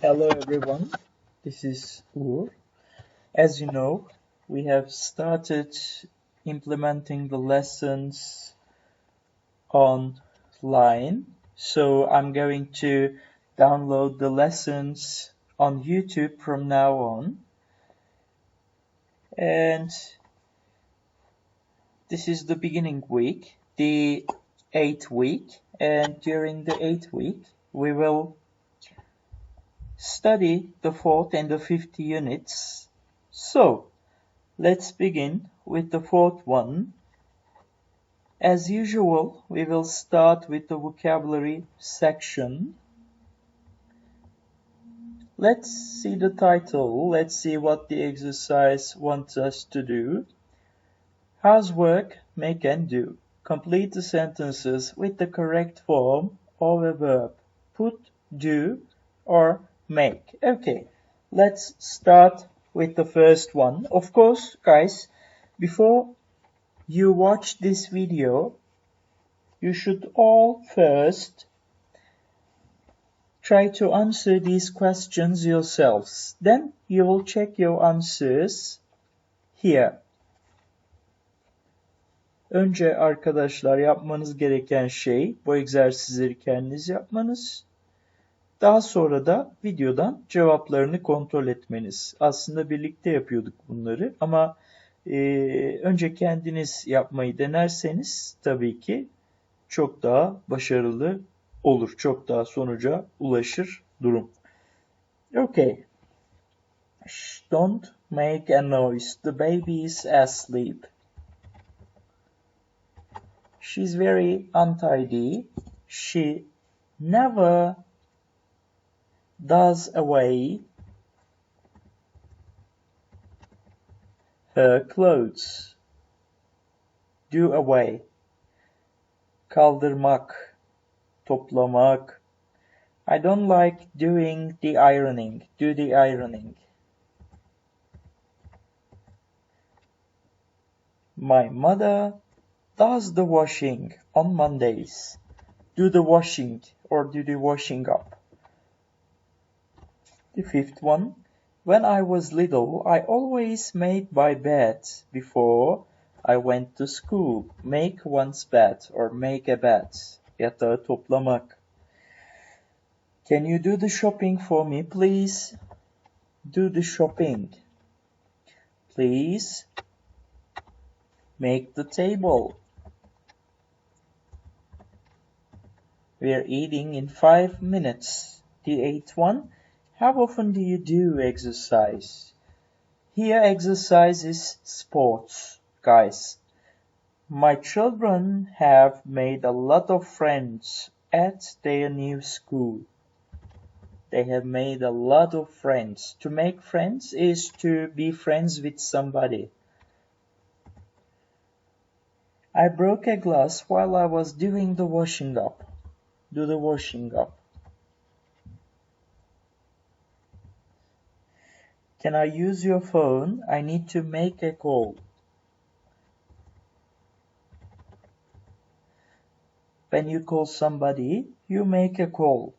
Hello everyone, this is Uğur. As you know, we have started implementing the lessons online. So I'm going to download the lessons on YouTube from now on. And this is the beginning week, the 8th week. And during the 8th week, we will study the 4th and the 5th units. So, let's begin with the 4th one. As usual, we will start with the vocabulary section. Let's see the title. Let's see what the exercise wants us to do. Housework, make and do. Complete the sentences with the correct form of a verb. Put, do, or make. Okay, let's start with the first one. Of course, guys, before you watch this video, you should all first try to answer these questions yourselves. Then you will check your answers here. Önce arkadaşlar yapmanız gereken şey bu egzersizleri kendiniz yapmanız. Daha sonra da videodan cevaplarını kontrol etmeniz. Aslında birlikte yapıyorduk bunları ama önce kendiniz yapmayı denerseniz tabii ki çok daha başarılı olur. Çok daha sonuca ulaşır durum. Okay. Shh, don't make a noise. The baby is asleep. She's very untidy. She never does away her clothes. Do away. Kaldırmak, toplamak. I don't like doing the ironing. Do the ironing. My mother does the washing on Mondays. Do the washing or do the washing up. The fifth one. When I was little, I always made my bed before I went to school. Make one's bed or make a bed. Yatağı toplamak. Can you do the shopping for me, please? Do the shopping. Please make the table. We're eating in 5 minutes. The eighth one. How often do you do exercise? Here exercise is sports, guys. My children have made a lot of friends at their new school. They have made a lot of friends. To make friends is to be friends with somebody. I broke a glass while I was doing the washing up. Do the washing up. Can I use your phone? I need to make a call. When you call somebody, you make a call.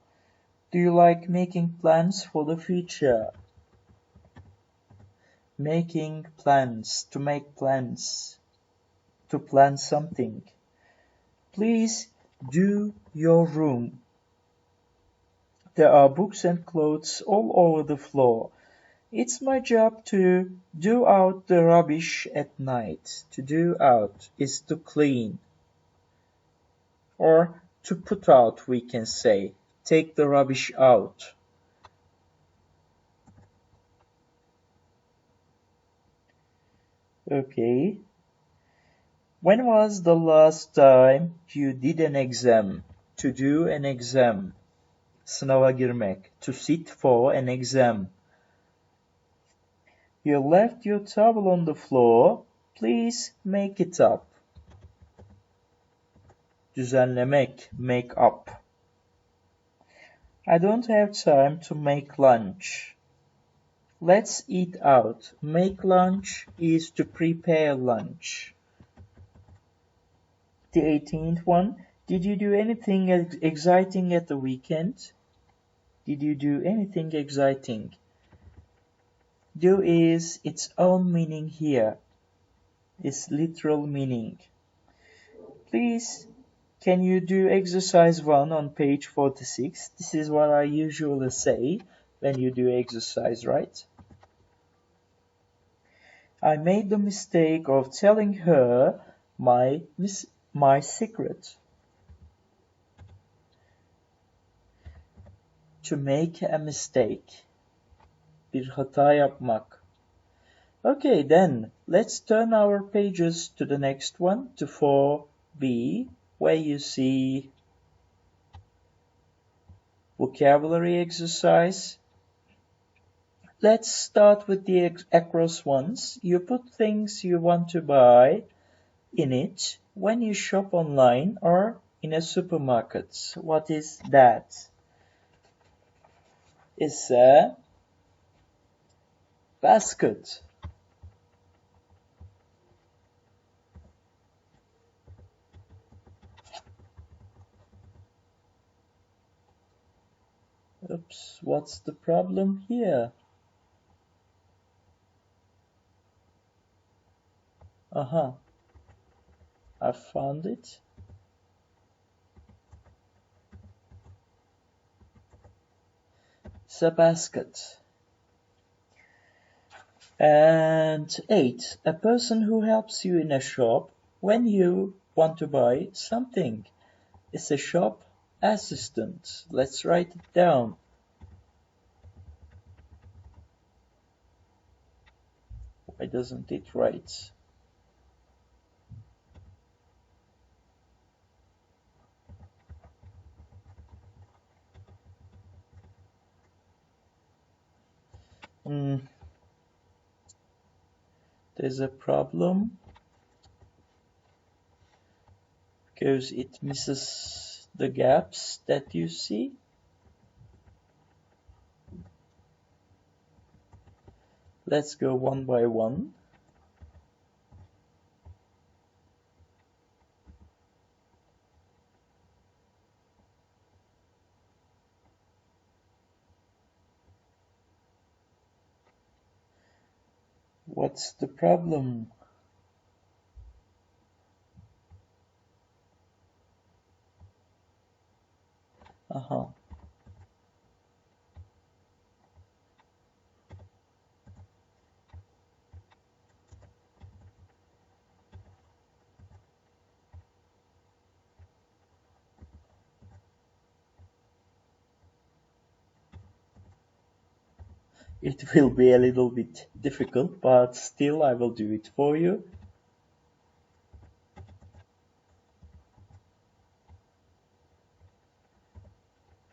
Do you like making plans for the future? Making plans, to make plans, to plan something. Please do your room. There are books and clothes all over the floor. It's my job to do out the rubbish at night. To do out is to clean. Or to put out, we can say. Take the rubbish out. Okay. When was the last time you did an exam? To do an exam. Sınava girmek. To sit for an exam. You left your towel on the floor. Please make it up. Düzenlemek, make up. I don't have time to make lunch. Let's eat out. Make lunch is to prepare lunch. The 18th one. Did you do anything exciting at the weekend? Did you do anything exciting? Do is its own meaning here, its literal meaning. Please, can you do exercise 1 on page 46? This is what I usually say when you do exercise, right? I made the mistake of telling her my secret. To make a mistake. Bir hata yapmak. Okay, then let's turn our pages to the next one, to 4b, where you see vocabulary exercise. Let's start with the across ones. You put things you want to buy in it when you shop online or in a supermarket. What is that? It's a basket. Oops, what's the problem here? I found it. It's a basket. And 8. A person who helps you in a shop when you want to buy something. It's a shop assistant. Let's write it down. Why doesn't it write? There's a problem because it misses the gaps that you see. Let's go one by one. What's the problem? It will be a little bit difficult, but still I will do it for you.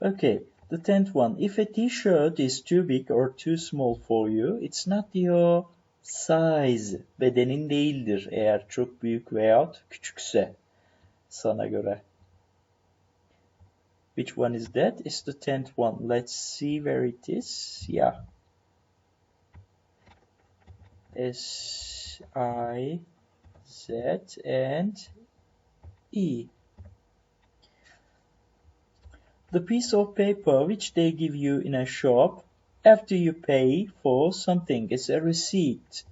Okay, the 10th one. If a t-shirt is too big or too small for you, it's not your size. Bedenin değildir eğer çok büyük veyahut küçükse sana göre. Which one is that? It's the 10th one. Let's see where it is. Yeah. S, I, Z, and E. The piece of paper which they give you in a shop after you pay for something is a receipt.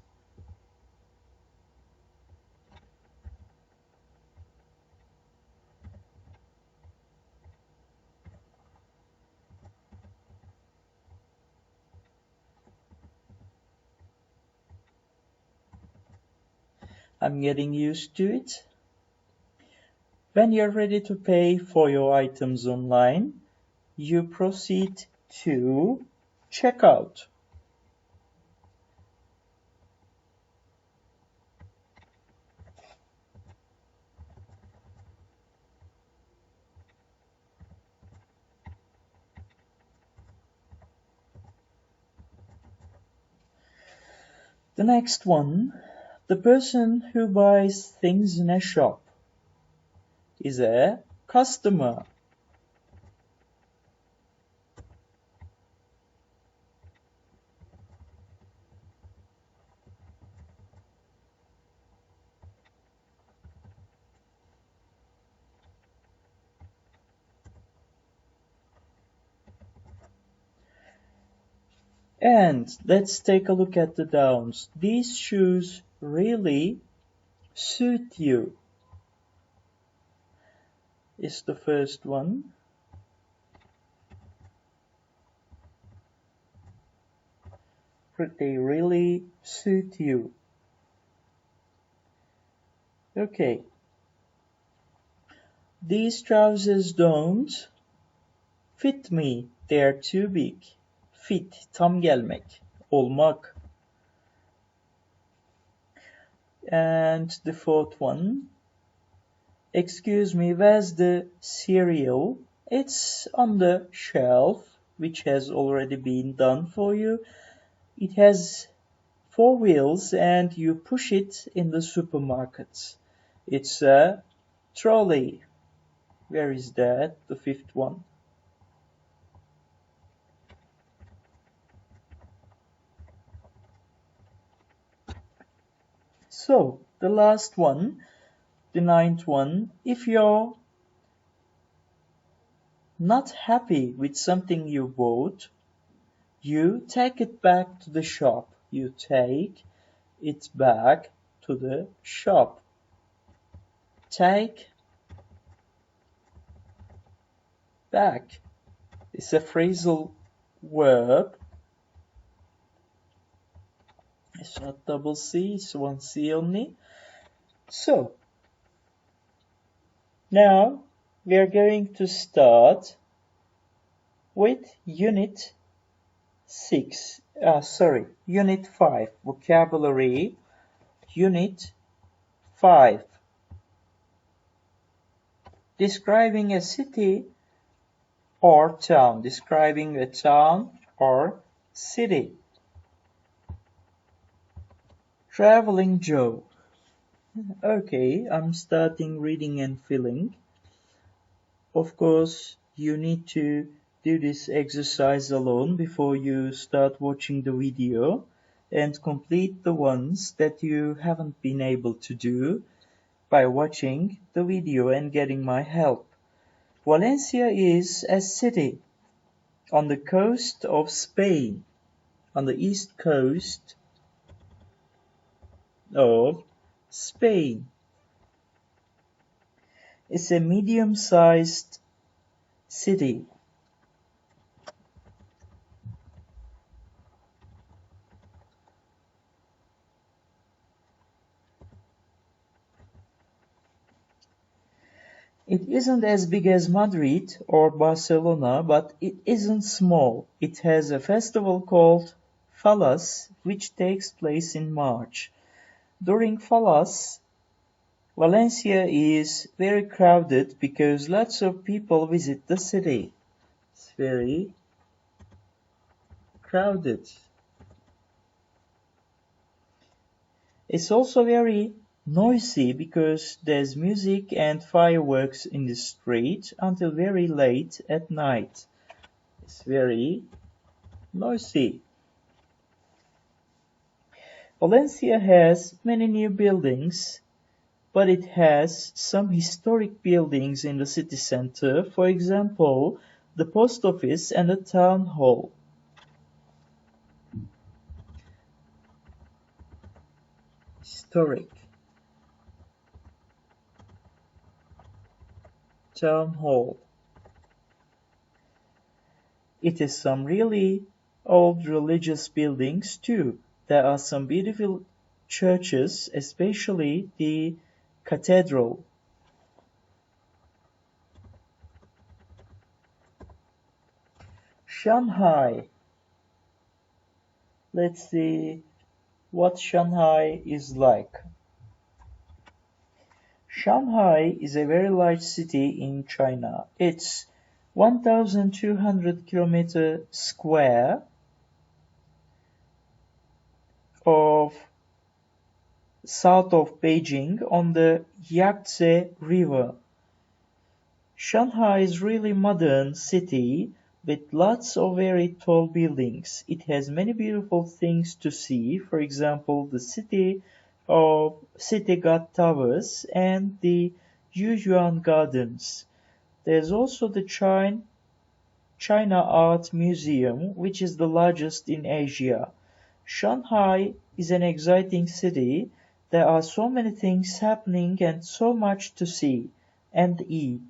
I'm getting used to it. When you're ready to pay for your items online, you proceed to checkout. The next one, the person who buys things in a shop is a customer. And let's take a look at the downs. These shoes really suit you is the first one. They really suit you. Okay. These trousers don't fit me. They're too big. Fit, tam gelmek, olmak. And the fourth one. Excuse me, where's the cereal? It's on the shelf, which has already been done for you. It has 4 wheels and you push it in the supermarket. It's a trolley. Where is that? The fifth one. So, the last one, the ninth one, if you're not happy with something you bought, you take it back to the shop. You take it back to the shop. Take back. It's a phrasal verb. It's not double C, it's one C only. So, now we are going to start with Unit 5, Vocabulary, Unit 5. Describing a city or town. Describing a town or city. Traveling Joe. Okay, I'm starting reading and filling. Of course, you need to do this exercise alone before you start watching the video and complete the ones that you haven't been able to do by watching the video and getting my help. Valencia is a city on the coast of Spain, on the east coast of Spain. It's a medium-sized city. It isn't as big as Madrid or Barcelona, but it isn't small. It has a festival called Fallas, which takes place in March. During Fallas, Valencia is very crowded because lots of people visit the city. It's very crowded. It's also very noisy because there's music and fireworks in the street until very late at night. It's very noisy. Valencia has many new buildings, but it has some historic buildings in the city center, for example, the post office and the town hall. Historic town hall. It has some really old religious buildings too. There are some beautiful churches, especially the cathedral. Shanghai. Let's see what Shanghai is like. Shanghai is a very large city in China. It's 1,200 kilometers square of south of Beijing on the Yangtze River. Shanghai is really modern city with lots of very tall buildings. It has many beautiful things to see. For example, the city God Towers and the Yuyuan Gardens. There's also the China Art Museum, which is the largest in Asia. Shanghai is an exciting city. There are so many things happening and so much to see and eat.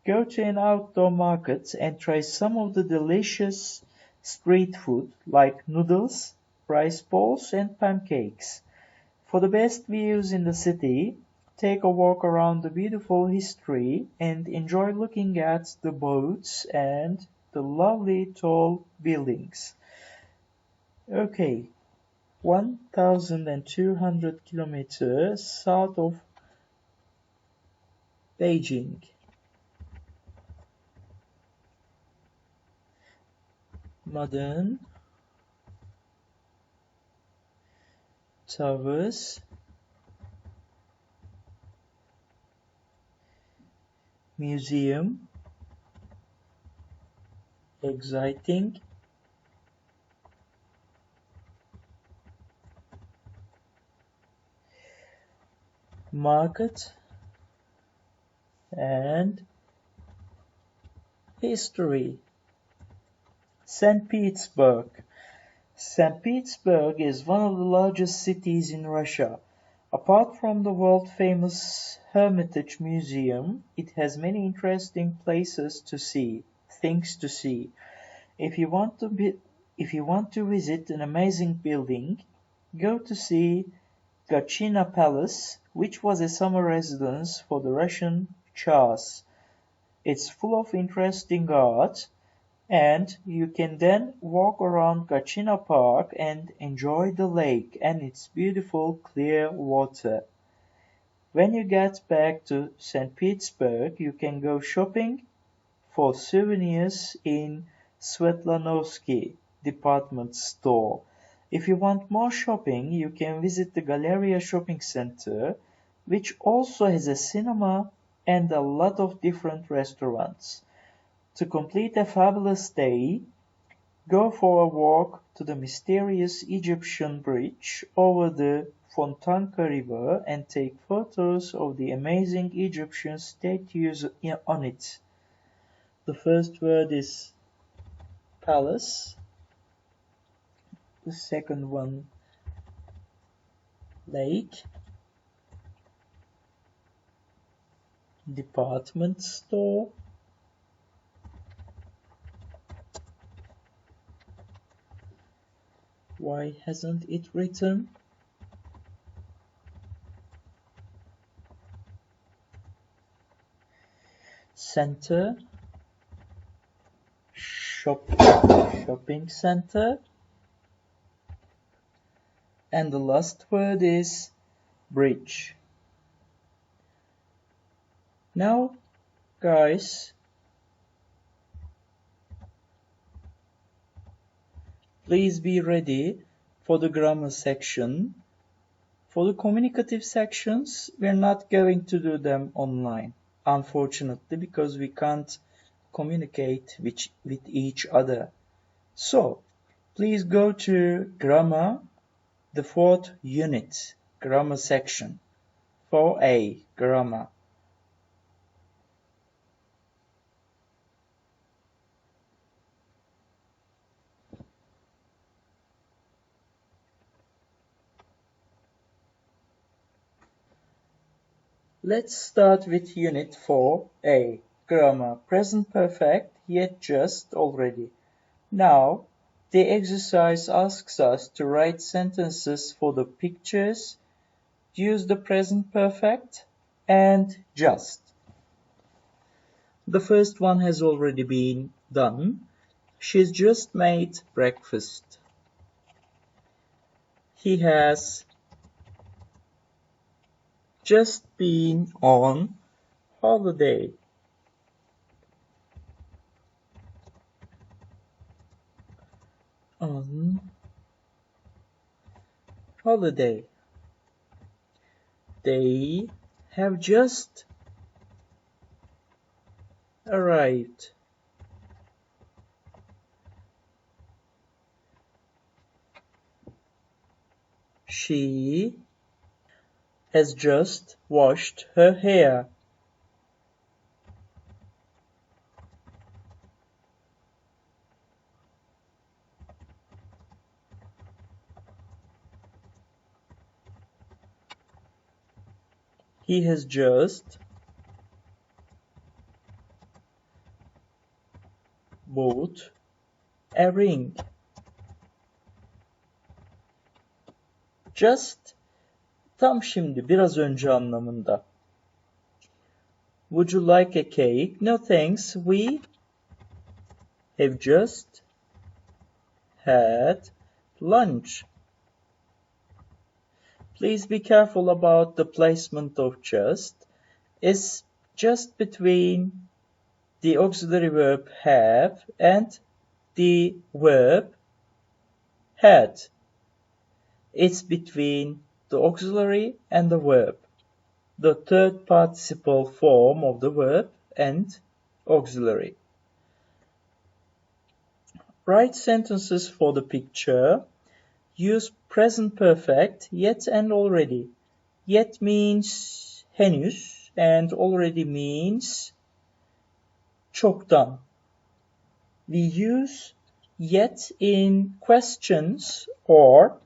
Go to an outdoor market and try some of the delicious street food like noodles, rice balls, and pancakes. For the best views in the city, take a walk around the beautiful history and enjoy looking at the boats and the lovely tall buildings. Okay, 1,200 kilometers south of Beijing. Modern towers, museum, exciting, market, and history. St. Petersburg. St. Petersburg is one of the largest cities in Russia. Apart from the world-famous Hermitage Museum, it has many interesting places to see, things to see. If you want to visit an amazing building, go to see Gachina Palace, which was a summer residence for the Russian Tsars. It's full of interesting art, and you can then walk around Gachina Park and enjoy the lake and its beautiful clear water. When you get back to St. Petersburg, you can go shopping for souvenirs in Svetlanovsky department store. If you want more shopping, you can visit the Galeria shopping center, which also has a cinema and a lot of different restaurants. To complete a fabulous day, go for a walk to the mysterious Egyptian bridge over the Fontanka River and take photos of the amazing Egyptian statues on it. The first word is palace, the second one lake, department store, why hasn't it written? Center, shopping center, and the last word is bridge. Now, guys, please be ready for the grammar section. For the communicative sections, we're not going to do them online, unfortunately, because we can't communicate with each other. So, please go to grammar, the fourth unit, grammar section, 4A, grammar. Let's start with unit 4A, grammar, present perfect, yet just, already. Now, the exercise asks us to write sentences for the pictures, use the present perfect, and just. The first one has already been done. She's just made breakfast. He has just been on holiday. On holiday. They have just arrived. She has just washed her hair. He has just bought a ring. Just tam şimdi, biraz önce anlamında. Would you like a cake? No thanks, we have just had lunch. Please be careful about the placement of just. It's just between the auxiliary verb have and the verb had. It's between the auxiliary and the verb, the third participle form of the verb and auxiliary. Write sentences for the picture. Use present perfect, yet and already. Yet means henüz and already means çoktan. We use yet in questions or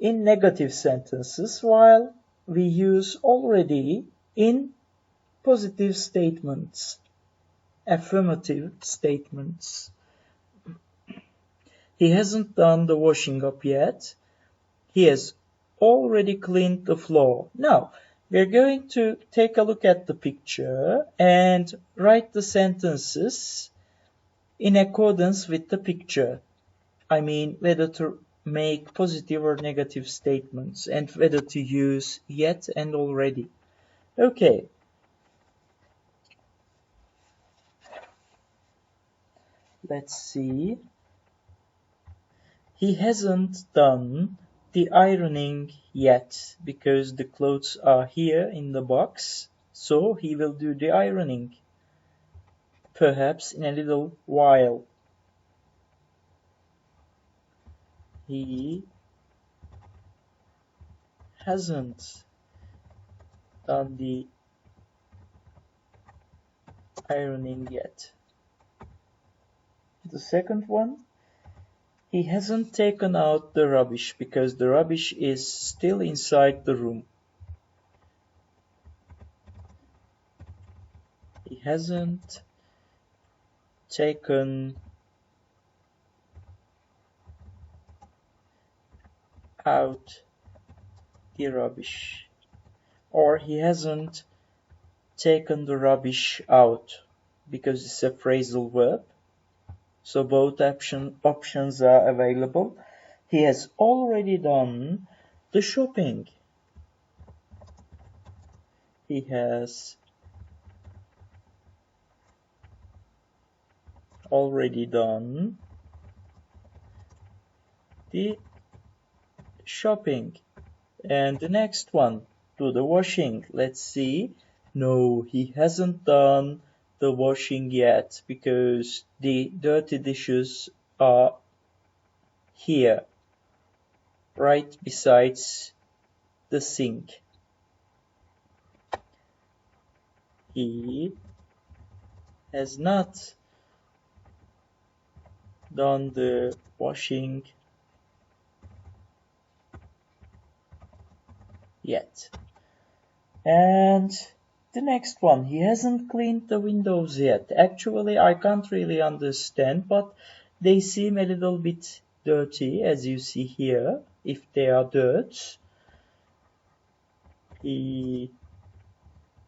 in negative sentences, while we use already in positive statements, affirmative statements. He hasn't done the washing up yet. He has already cleaned the floor. Now, we're going to take a look at the picture and write the sentences in accordance with the picture. I mean, whether to make positive or negative statements and whether to use yet and already. Okay. Let's see. He hasn't done the ironing yet because the clothes are here in the box, so he will do the ironing, perhaps in a little while. He hasn't done the ironing yet. The second one, he hasn't taken out the rubbish because the rubbish is still inside the room. He hasn't taken out the rubbish, or he hasn't taken the rubbish out because it's a phrasal verb. So both options are available. He has already done the shopping. He has already done the shopping. And the next one, do the washing. Let's see. No, he hasn't done the washing yet because the dirty dishes are here, right besides the sink. He has not done the washing yet. And the next one, he hasn't cleaned the windows yet. Actually, I can't really understand, but they seem a little bit dirty, as you see here, if they are dirt. He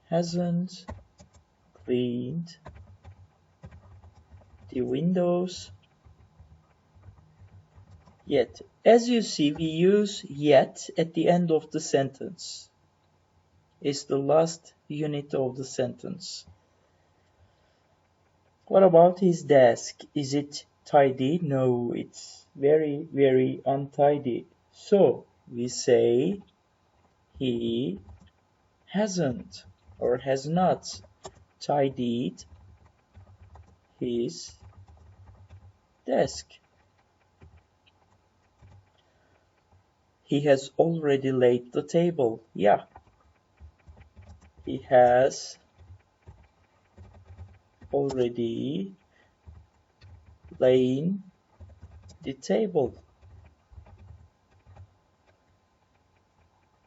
hasn't cleaned the windows yet. As you see, we use yet at the end of the sentence. It's the last unit of the sentence. What about his desk? Is it tidy? No, it's very, very untidy. So we say he hasn't or has not tidied his desk. He has already laid the table. Yeah. He has already laid the table.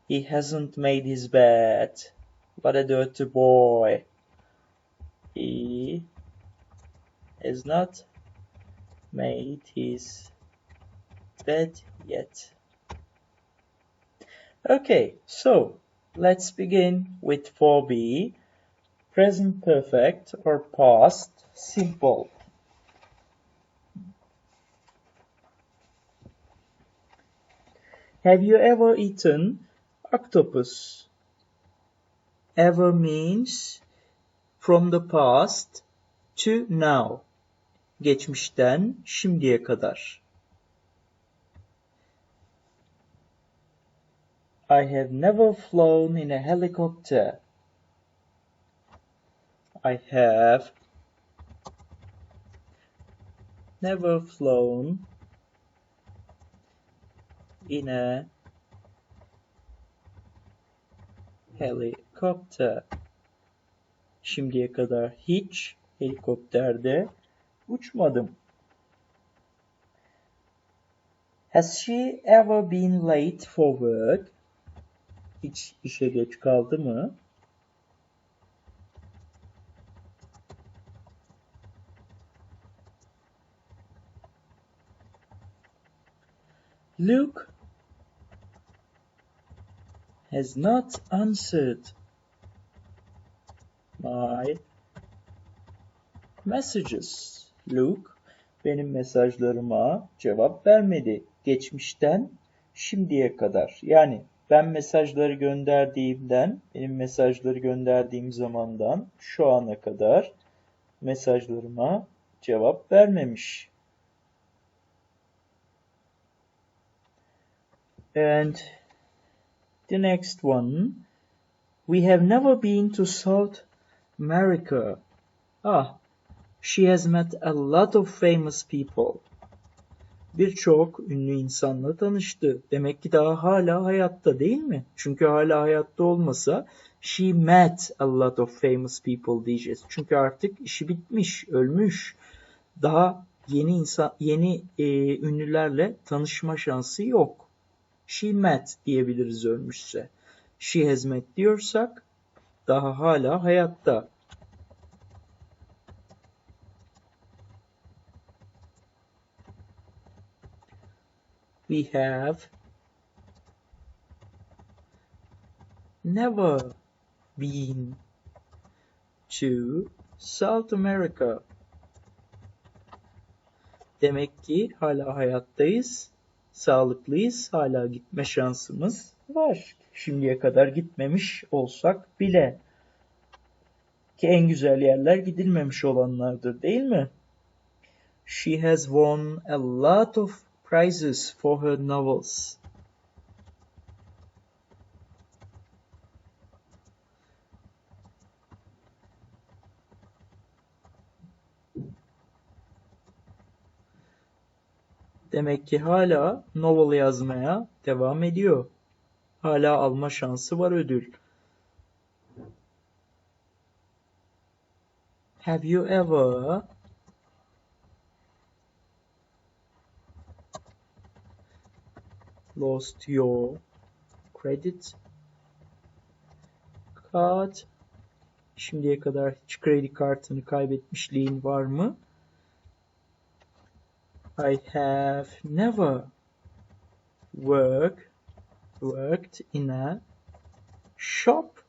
He hasn't made his bed. What a dirty boy. He has not made his bed yet. Okay, so let's begin with 4B, present perfect or past simple. Have you ever eaten octopus? Ever means from the past to now. Geçmişten şimdiye kadar. I have never flown in a helicopter. I have never flown in a helicopter. Şimdiye kadar hiç helikopterde uçmadım. Has she ever been late for work? Hiç işe geç kaldı mı? Luke has not answered my messages. Luke benim mesajlarıma cevap vermedi. Geçmişten şimdiye kadar. Yani ben mesajları gönderdiğimden, benim mesajları gönderdiğim zamandan şu ana kadar mesajlarıma cevap vermemiş. And the next one, we have never been to South America. She has met a lot of famous people. Birçok ünlü insanla tanıştı. Demek ki daha hala hayatta değil mi? Çünkü hala hayatta olmasa she met a lot of famous people diyeceğiz. Çünkü artık işi bitmiş, ölmüş. Daha yeni ünlülerle tanışma şansı yok. She met diyebiliriz ölmüşse. She has met diyorsak daha hala hayatta. We have never been to South America. Demek ki hala hayattayız, sağlıklıyız, hala gitme şansımız var. Şimdiye kadar gitmemiş olsak bile. Ki en güzel yerler gidilmemiş olanlardır, değil mi? She has won a lot of prizes for her novels. Demek ki hala novel yazmaya devam ediyor. Hala alma şansı var ödül. Have you ever lost your credit card? Şimdiye kadar hiç kredi kartını kaybetmişliğin var mı? I have never worked in a shop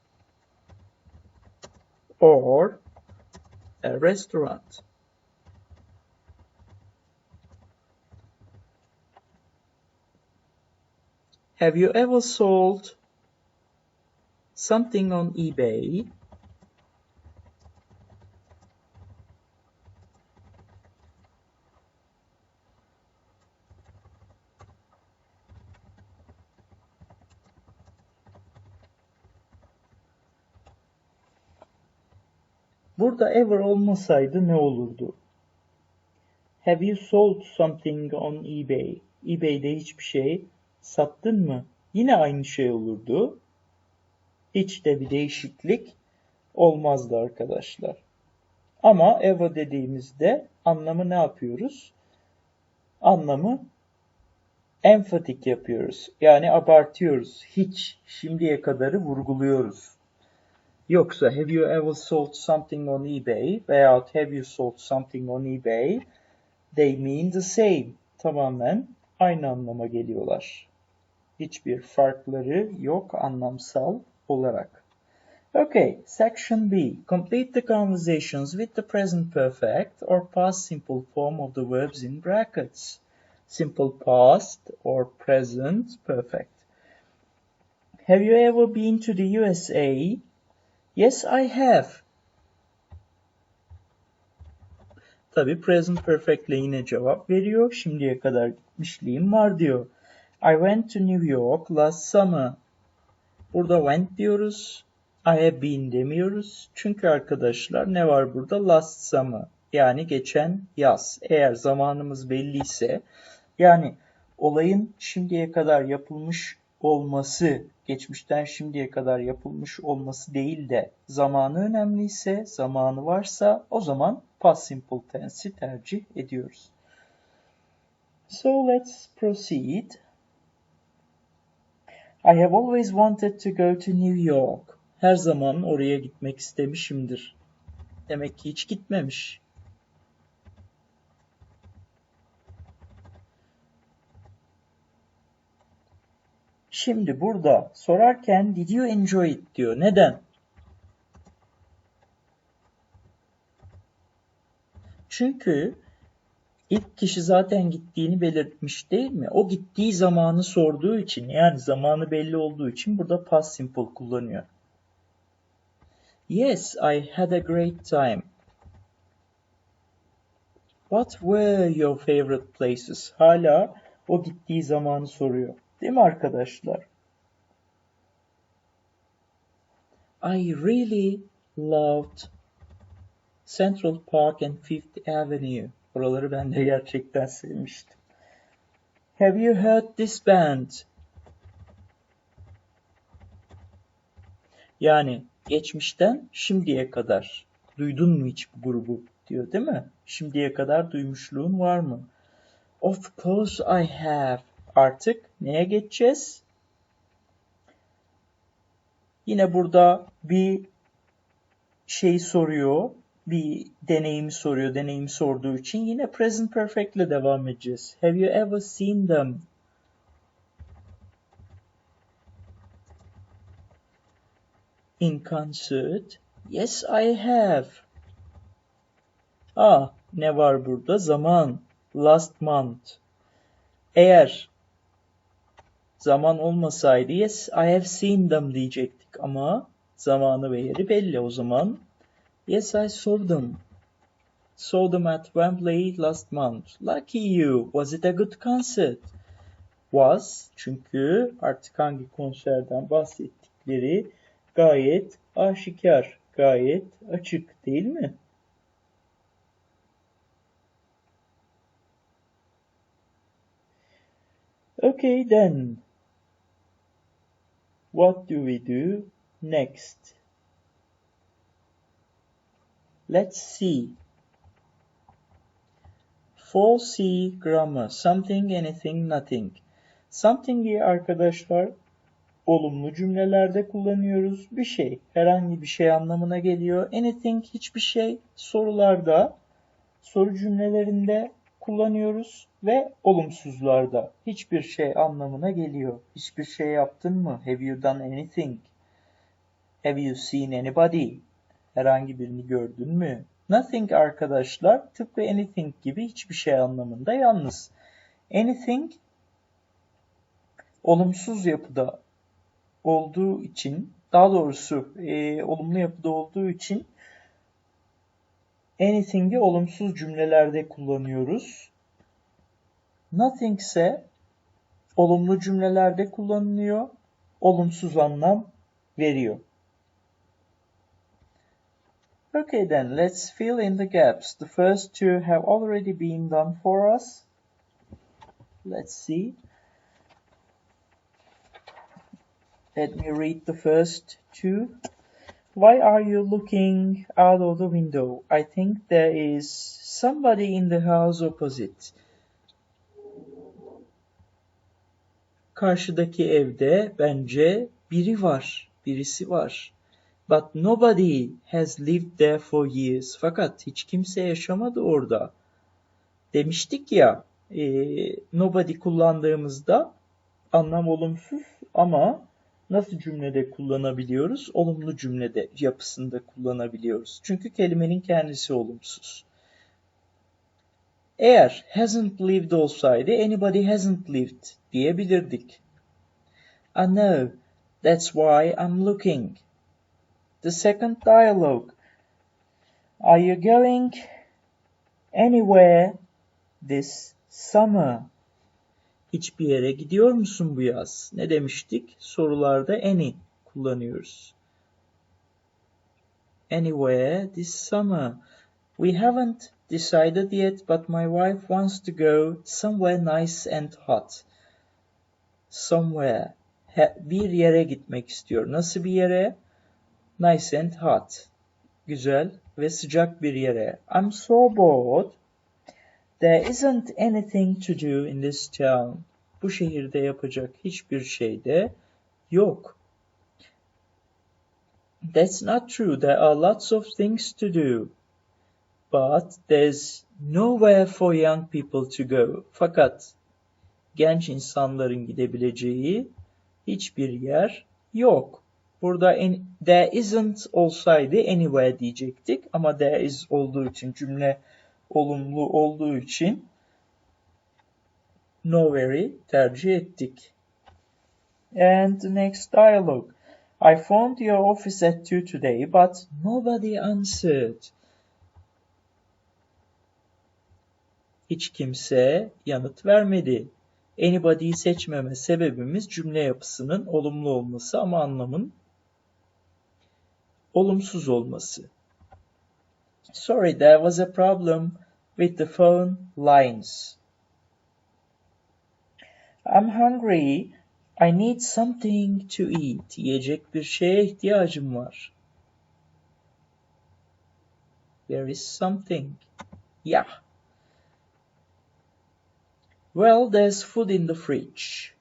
or a restaurant. Have you ever sold something on eBay? Burada ever olmasaydı ne olurdu? Have you sold something on eBay? eBay'de hiçbir şey sattın mı? Yine aynı şey olurdu. Hiç de bir değişiklik olmazdı arkadaşlar. Ama ever dediğimizde anlamı ne yapıyoruz? Anlamı emphatik yapıyoruz. Yani abartıyoruz. Hiç, şimdiye kadarı vurguluyoruz. Yoksa have you ever sold something on eBay veyahut have you sold something on eBay, they mean the same. Tamamen aynı anlama geliyorlar. Hiçbir farkları yok anlamsal olarak. Okay, section B. Complete the conversations with the present perfect or past simple form of the verbs in brackets. Simple past or present perfect. Have you ever been to the USA? Yes, I have. Tabii present perfect ile yine cevap veriyor. Şimdiye kadar gitmişliğim var diyor. I went to New York last summer. Burada went diyoruz. I have been demiyoruz. Çünkü arkadaşlar ne var burada? Last summer. Yani geçen yaz. Eğer zamanımız belliyse, yani olayın şimdiye kadar yapılmış olması, geçmişten şimdiye kadar yapılmış olması değil de zamanı önemliyse, zamanı varsa o zaman past simple tense'i tercih ediyoruz. So let's proceed. I have always wanted to go to New York. Her zaman oraya gitmek istemişimdir. Demek ki hiç gitmemiş. Şimdi burada sorarken did you enjoy it diyor. Neden? Çünkü ilk kişi zaten gittiğini belirtmiş değil mi? O gittiği zamanı sorduğu için, yani zamanı belli olduğu için burada past simple kullanıyor. Yes, I had a great time. What were your favorite places? Hala o gittiği zamanı soruyor. Değil mi arkadaşlar? I really loved Central Park and Fifth Avenue. Buraları ben de gerçekten sevmiştim. Have you heard this band? Yani geçmişten şimdiye kadar duydun mu hiç bu grubu diyor değil mi? Şimdiye kadar duymuşluğun var mı? Of course I have. Artık neye geçeceğiz? Yine burada bir şey soruyor, bir deneyimi soruyor. Deneyimi sorduğu için yine present perfect ile devam edeceğiz. Have you ever seen them? In concert? Yes, I have. Ne var burada? Zaman. Last month. Eğer zaman olmasaydı yes, I have seen them diyecektik ama zamanı ve yeri belli o zaman. Yes, I saw them. Saw them at Wembley last month. Lucky you. Was it a good concert? Was, çünkü artık hangi konserden bahsettikleri gayet aşikar, gayet açık değil mi? Okay then, what do we do next? Let's see. 4C grammar. Something, anything, nothing. Something'i arkadaşlar olumlu cümlelerde kullanıyoruz. Bir şey, herhangi bir şey anlamına geliyor. Anything, hiçbir şey, sorularda, soru cümlelerinde kullanıyoruz ve olumsuzlarda hiçbir şey anlamına geliyor. Hiçbir şey yaptın mı? Have you done anything? Have you seen anybody? Herhangi birini gördün mü? Nothing arkadaşlar tıpkı anything gibi hiçbir şey anlamında, yalnız anything olumsuz yapıda olduğu için, daha doğrusu olumlu yapıda olduğu için anything'i olumsuz cümlelerde kullanıyoruz. Nothing ise olumlu cümlelerde kullanılıyor, olumsuz anlam veriyor. Okay then, let's fill in the gaps. The first two have already been done for us. Let's see. Let me read the first two. Why are you looking out of the window? I think there is somebody in the house opposite. Karşıdaki evde bence biri var, birisi var. But nobody has lived there for years. Fakat hiç kimse yaşamadı orada. Demiştik ya, nobody kullandığımızda anlam olumsuz ama nasıl cümlede kullanabiliyoruz? Olumlu cümlede yapısında kullanabiliyoruz. Çünkü kelimenin kendisi olumsuz. Eğer hasn't lived olsaydı anybody hasn't lived diyebilirdik. I know, that's why I'm looking. The second dialogue. Are you going anywhere this summer? Hiçbir yere gidiyor musun bu yaz? Ne demiştik? Sorularda any kullanıyoruz. Anywhere this summer. We haven't decided yet, but my wife wants to go somewhere nice and hot. Somewhere. Bir yere gitmek istiyor. Nasıl bir yere? Nice and hot. Güzel ve sıcak bir yere. I'm so bored. There isn't anything to do in this town. Bu şehirde yapacak hiçbir şey de yok. That's not true. There are lots of things to do. But there's nowhere for young people to go. Fakat genç insanların gidebileceği hiçbir yer yok. Burada there isn't olsaydı anywhere diyecektik ama there is olduğu için cümle olumlu olduğu için nowhere'i tercih ettik. And the next dialogue. I phoned your office at 2 today but nobody answered. Hiç kimse yanıt vermedi. Anybody'yi seçmeme sebebimiz cümle yapısının olumlu olması ama anlamın olumsuz olması. Sorry, there was a problem with the phone lines. I'm hungry. I need something to eat. Yiyecek bir şeye ihtiyacım var. There is something. Yeah. Well, there's food in the fridge.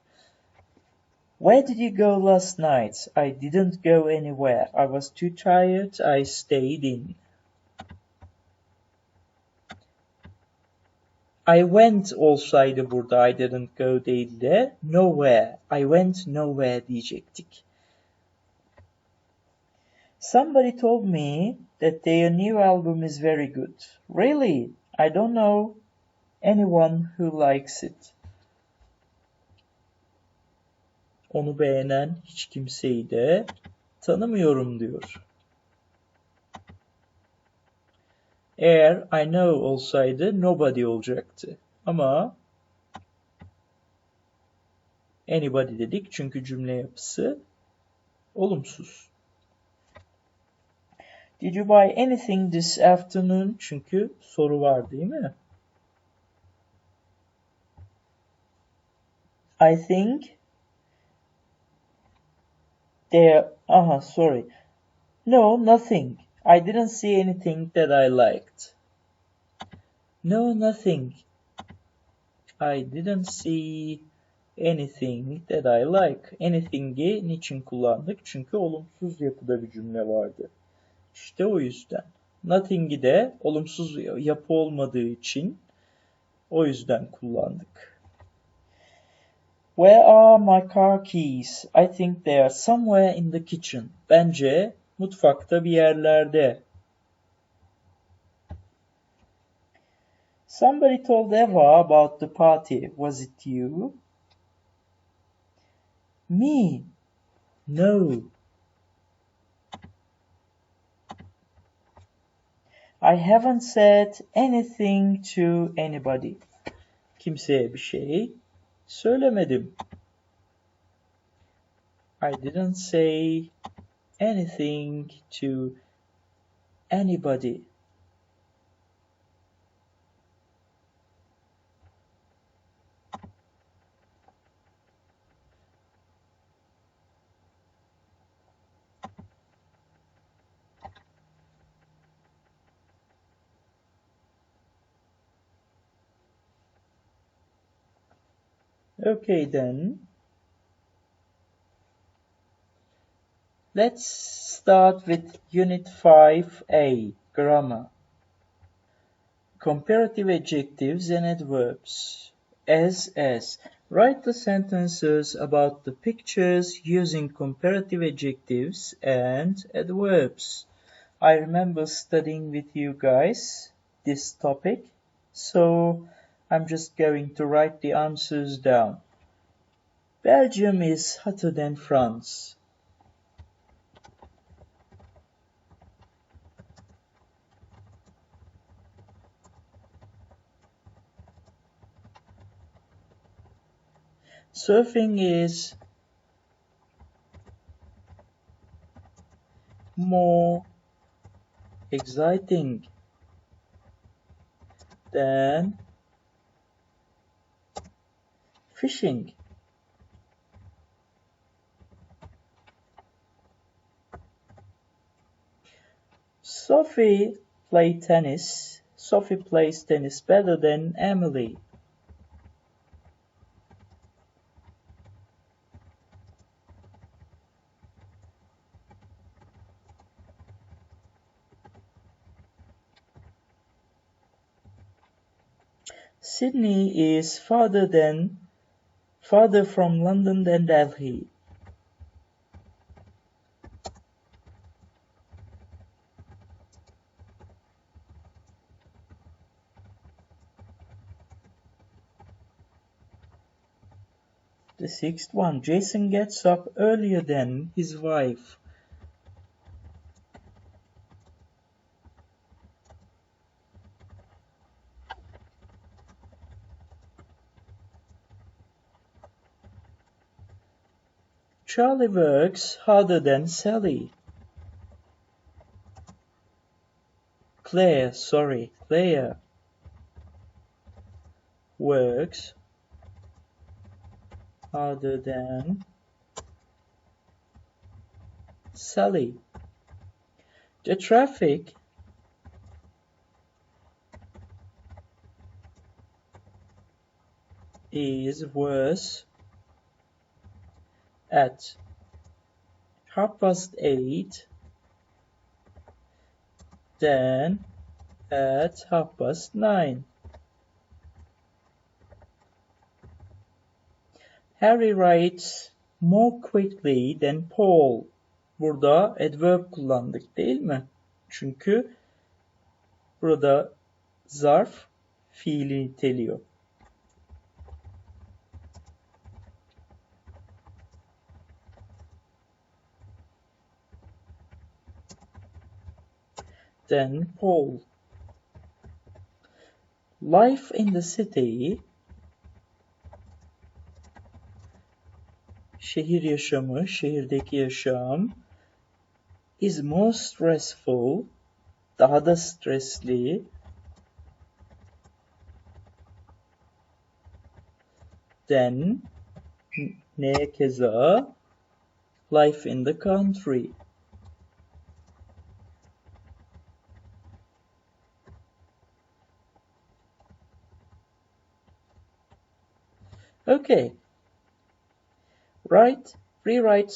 Where did you go last night? I didn't go anywhere. I was too tired. I stayed in. I went olsaydı burada I didn't go değil de nowhere. I went nowhere diyecektik. Somebody told me that their new album is very good. Really? I don't know anyone who likes it. Onu beğenen hiç kimseyi de tanımıyorum diyor. Eğer I know olsaydı nobody olacaktı. Ama anybody dedik çünkü cümle yapısı olumsuz. Did you buy anything this afternoon? Çünkü soru var değil mi? I think there... sorry. No, nothing. I didn't see anything that I liked. No, nothing. I didn't see anything that I like. Anything'i niçin kullandık? Çünkü olumsuz yapıda bir cümle vardı. İşte o yüzden. Nothing'i de olumsuz yapı olmadığı için o yüzden kullandık. Where are my car keys? I think they are somewhere in the kitchen. Bence mutfakta bir yerlerde. Somebody told Eva about the party. Was it you? Me? No. I haven't said anything to anybody. Kimseye bir şey söylemedim. I didn't say anything to anybody. Okay then. Let's start with Unit 5A, Grammar. Comparative adjectives and adverbs. As. Write the sentences about the pictures using comparative adjectives and adverbs. I remember studying with you guys this topic, so I'm just going to write the answers down. Belgium is hotter than France. Surfing is more exciting than fishing. Sophie plays tennis better than Emily. Sydney is farther from London than Delhi. The sixth one, Jason gets up earlier than his wife. Charlie works harder than Sally. Claire works harder than Sally. The traffic is worse at 8:30 than at 9:30. Harry writes more quickly than Paul. Burada adverb kullandık değil mi? Çünkü burada zarf fiili niteliyor. Then Paul. Life in the city, şehir yaşamı, şehirdeki yaşam is more stressful, daha da stresli than neye keza life in the country. Okay. Rewrite the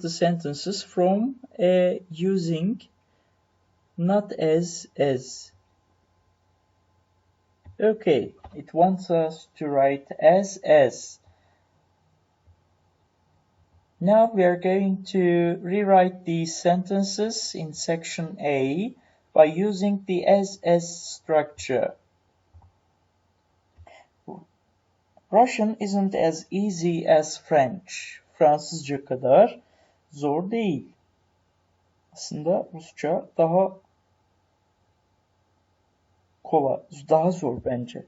sentences from using not as. Okay, it wants us to write as. Now we are going to rewrite these sentences in section A by using the as structure. Russian isn't as easy as French. Fransızca kadar zor değil. Aslında Rusça daha kolay, daha zor bence.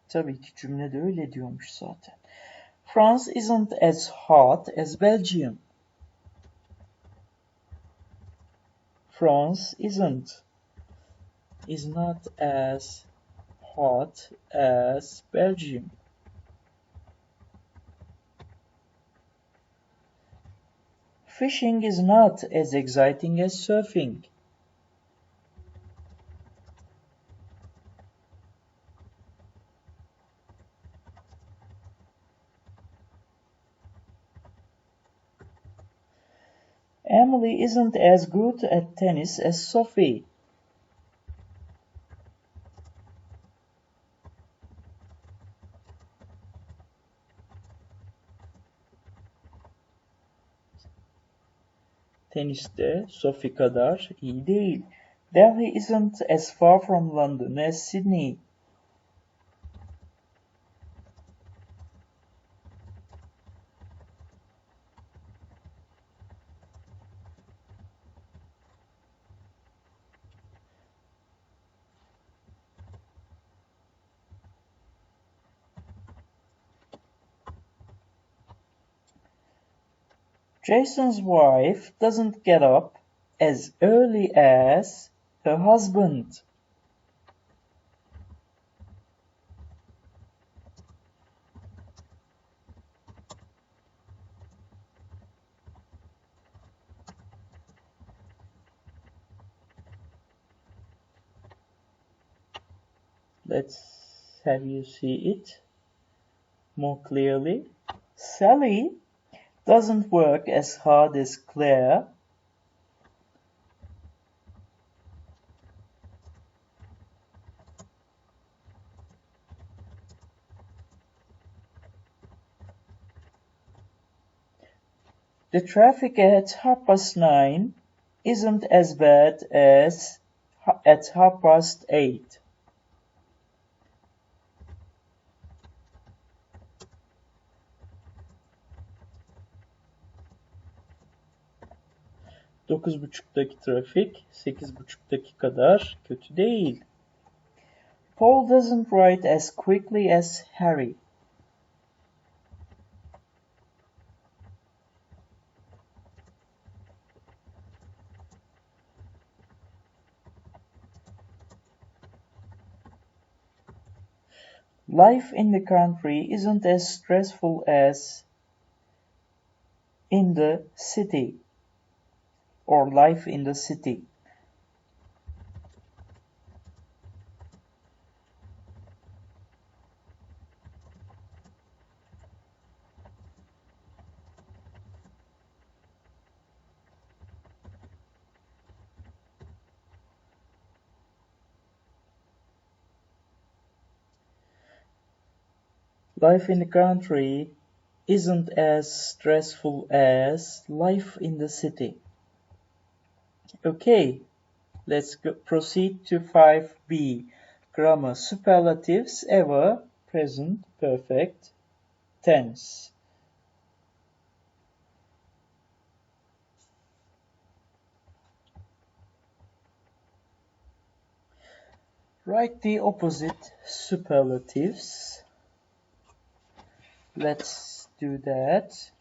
Tabii ki cümlede öyle diyormuş zaten. France isn't as hot as Belgium. France is not as hot as Belgium. Fishing is not as exciting as surfing. Emily isn't as good at tennis as Sophie. Teniste Sophie kadar iyi değil. Delhi isn't as far from London as Sydney. Jason's wife doesn't get up as early as her husband. Let's have you see it more clearly. Sally doesn't work as hard as Claire. The traffic at 9:30 isn't as bad as at 8:30. 9:30'daki trafik 8:30'daki kadar kötü değil. Paul doesn't write as quickly as Harry. Life in the country isn't as stressful as in the city, or life in the city. Life in the country isn't as stressful as life in the city. Okay, let's proceed to 5B. Grammar superlatives ever, present, perfect, tense. Write the opposite superlatives. Let's do that.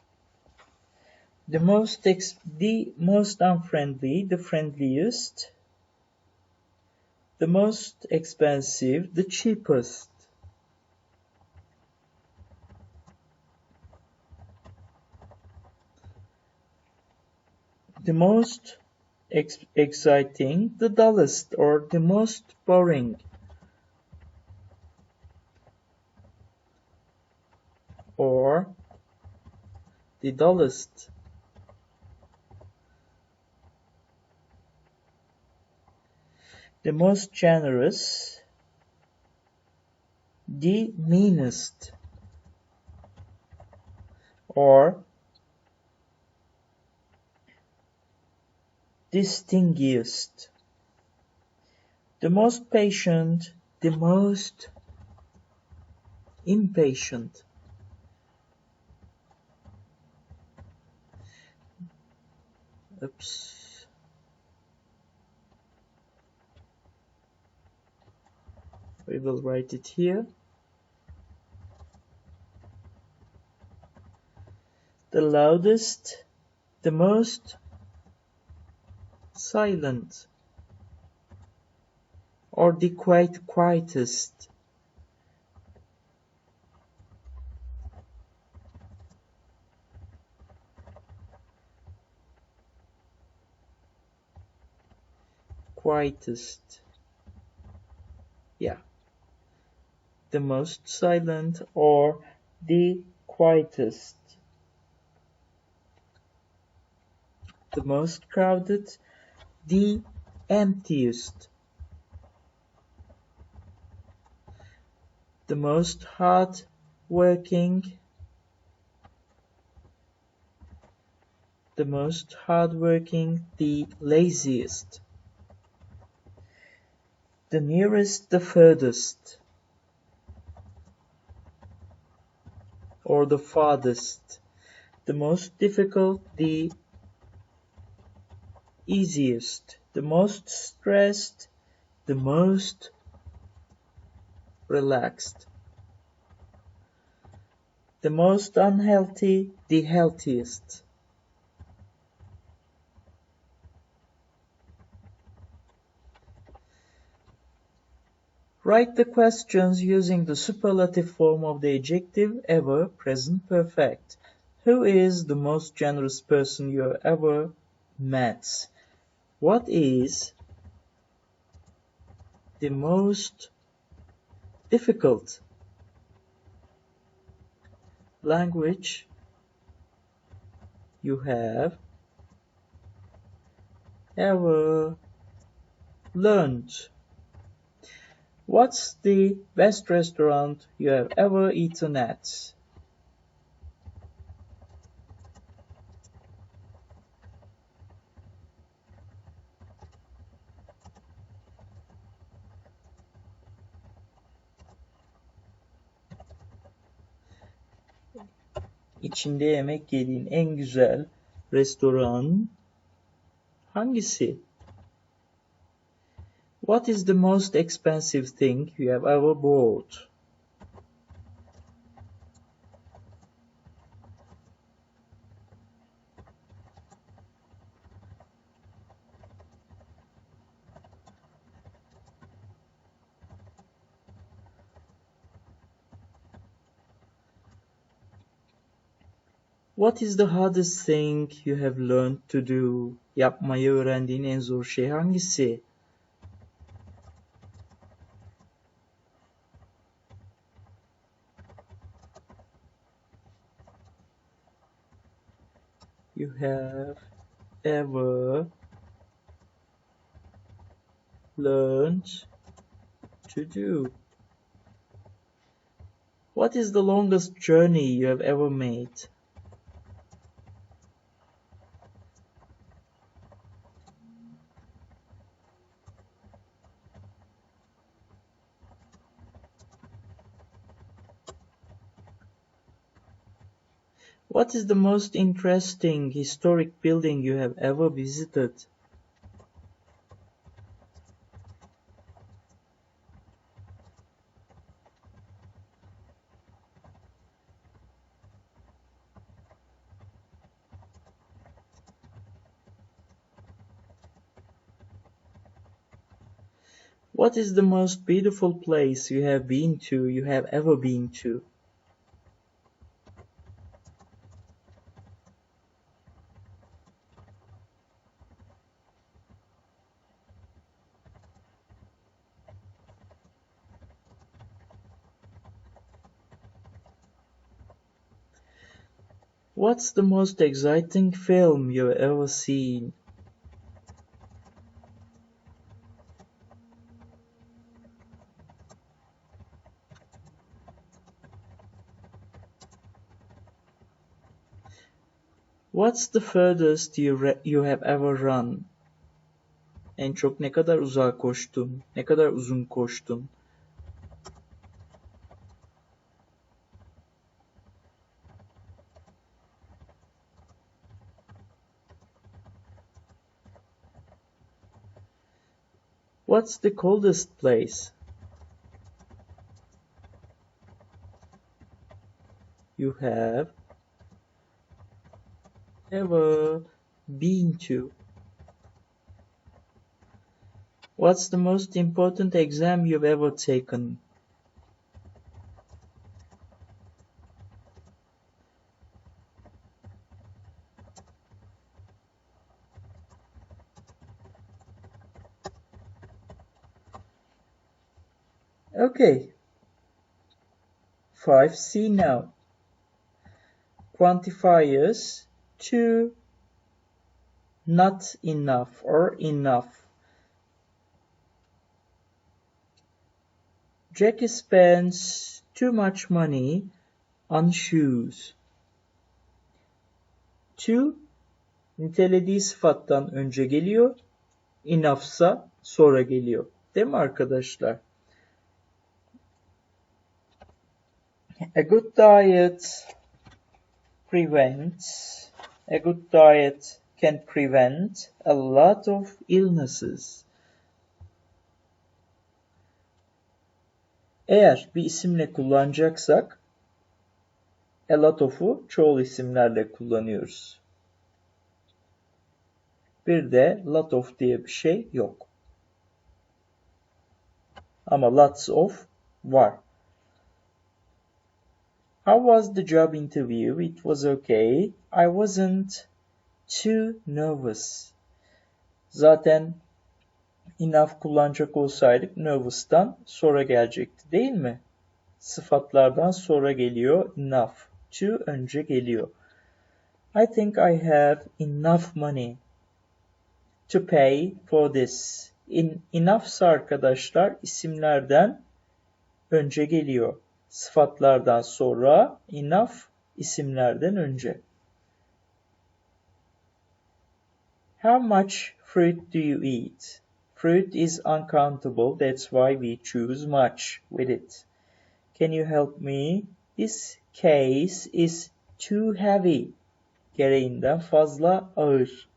The most unfriendly, the friendliest. The most expensive, the cheapest. The most exciting, the dullest, or the most boring. Or the dullest. The most generous, the meanest. Or distinguished. The most patient, the most impatient. Oops. We will write it here. The loudest, the most silent, or the quietest. Quietest. Yeah. The most silent or the quietest. The most crowded, the emptiest. The most hard-working, the most hardworking, the laziest. The nearest, the furthest, or the farthest. The most difficult, the easiest. The most stressed, the most relaxed. The most unhealthy, the healthiest. Write the questions using the superlative form of the adjective ever present perfect. Who is the most generous person you have ever met? What is the most difficult language you have ever learned? What's the best restaurant you have ever eaten at? İçinde yemek yediğin en güzel restoran hangisi? What is the most expensive thing you have ever bought? What is the hardest thing you have learned to do? Yapmayı öğrendiğin en zor şey hangisi? You have ever learned to do? What is the longest journey you have ever made? What is the most interesting historic building you have ever visited? What is the most beautiful place you have ever been to? What's the most exciting film you've ever seen? What's the furthest you have ever run? En çok ne kadar uzağa koştun? Ne kadar uzun koştun? What's the coldest place you have ever been to? What's the most important exam you've ever taken? Okay, 5C now. Quantifiers to not enough or enough. Jackie spends too much money on shoes. Too nitelediği sıfattan önce geliyor. Enough'sa sonra geliyor. Değil mi arkadaşlar? A good diet can prevent a lot of illnesses. Eğer bir isimle kullanacaksak a lot of'u çoğul isimlerle kullanıyoruz. Bir de lot of diye bir şey yok. Ama lots of var. How was the job interview? It was okay. I wasn't too nervous. Zaten enough kullanacak olsaydık nervous'tan sonra gelecekti değil mi? Sıfatlardan sonra geliyor enough. To önce geliyor. I think I have enough money to pay for this. Enough arkadaşlar isimlerden önce geliyor. Sıfatlardan sonra enough isimlerden önce. How much fruit do you eat? Fruit is uncountable. That's why we choose much with it. Can you help me? This case is too heavy. Gereğinden fazla ağır.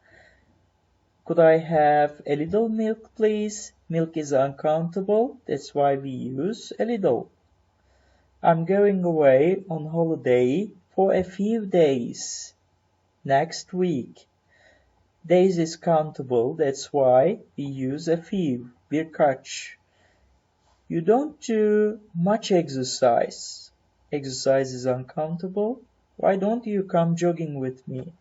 Could I have a little milk, please? Milk is uncountable. That's why we use a little. I'm going away on holiday for a few days next week. Days is countable. That's why we use a few. Birkaç. You don't do much exercise. Exercise is uncountable. Why don't you come jogging with me?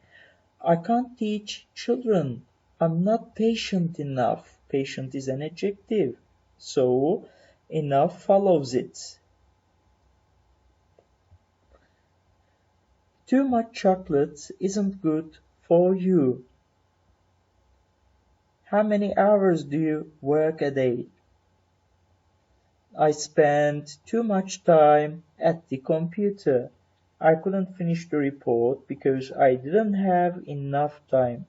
I can't teach children. I'm not patient enough. Patient is an adjective. So, enough follows it. Too much chocolate isn't good for you. How many hours do you work a day? I spent too much time at the computer. I couldn't finish the report because I didn't have enough time.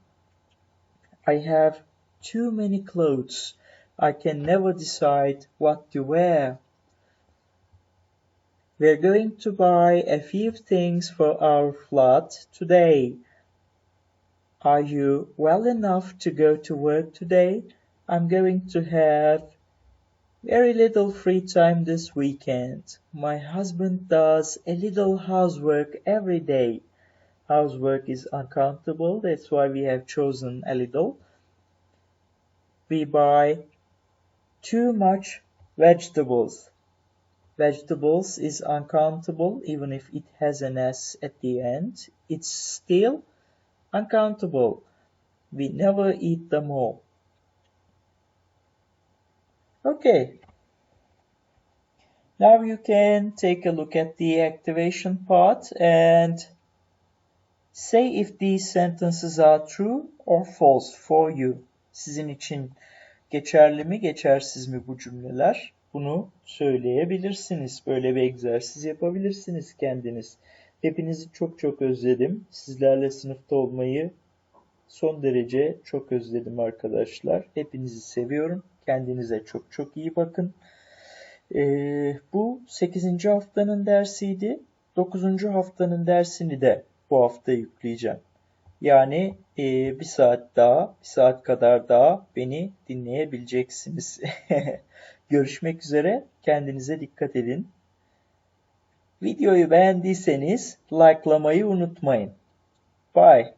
I have too many clothes. I can never decide what to wear. We're going to buy a few things for our flat today. Are you well enough to go to work today? I'm going to have very little free time this weekend. My husband does a little housework every day. Housework is uncountable, that's why we have chosen a little. We buy too much vegetables. Vegetables is uncountable, even if it has an S at the end. It's still uncountable. We never eat them all. Okay. Now you can take a look at the activation part and say if these sentences are true or false for you. Sizin için geçerli mi, geçersiz mi bu cümleler? Bunu söyleyebilirsiniz. Böyle bir egzersiz yapabilirsiniz kendiniz. Hepinizi çok çok özledim. Sizlerle sınıfta olmayı son derece çok özledim arkadaşlar. Hepinizi seviyorum. Kendinize çok çok iyi bakın. Bu 8. haftanın dersiydi. 9. haftanın dersini de bu hafta yükleyeceğim. Yani bir saat kadar daha beni dinleyebileceksiniz. Görüşmek üzere. Kendinize dikkat edin. Videoyu beğendiyseniz likelamayı unutmayın. Bye.